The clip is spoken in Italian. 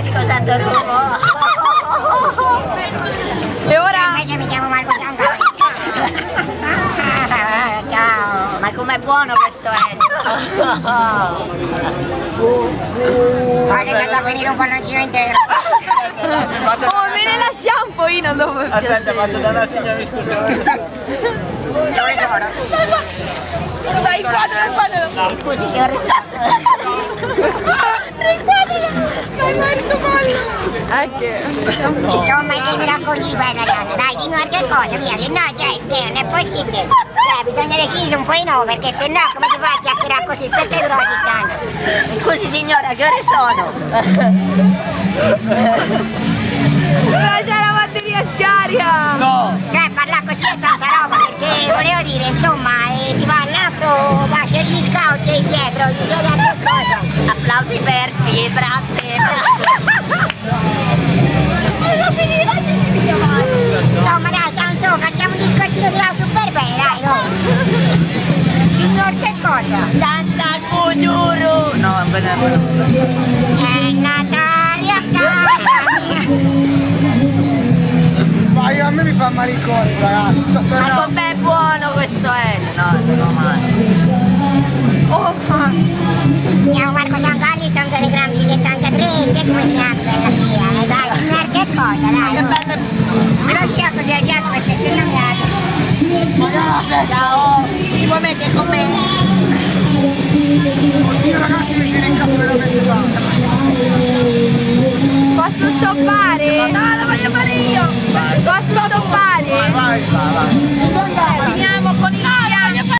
ti ho scusato tu. E ora? Invece mi chiamo Marco Sangali. Ciao. Ma com'è buono questo è? Guarda che da venire un palloncino intero. Oh, me ne lasciamo un pochino dopo. Aspetta, fatto da una signora, mi scusa. Dove sono? Stai in quadro nel quadro. No, scusi, che ore sono? 3 quadri. Sei morto molto. Insomma, che mi raccogli di bella Arianna, dai, dimmi qualche cosa, via, se no, cioè, non è possibile. Cioè, bisogna decidere un po' no, perché se no, come si fa a chiacchierare così? Perché dura così tanto? Scusi signora, che ore sono? Ma c'è la batteria scarica. No! Cioè, parla così è tanta roba, perché volevo dire, insomma, si va all'afro, va c'è gli scout dietro, gli chiede anche cosa. Applausi per Fibra, Fibra! Insomma, dai, Santo, facciamo un discorsino di là super bene, dai, no? Signor, che cosa? Tanta al futuro! No, è bene. È Natale a casa mia. Ma a me mi fa male il cuore, ragazzi. Ma com'è buono questo è? No, non male. Oh, Mi chiamo Marco Sangalli, sto in Telegram C73, che come ti chiami bella mia? Dai, signor, che cosa, dai? Che belle! Me lo sciacco così al ghiaccio perché se no mi apre. Ciao! Ti vuoi mettere con me? Oddio ragazzi, mi c'era in capo veramente tanto. posso stoppare? No, lo voglio fare io! Posso stoppare? Vai. Finiamo con il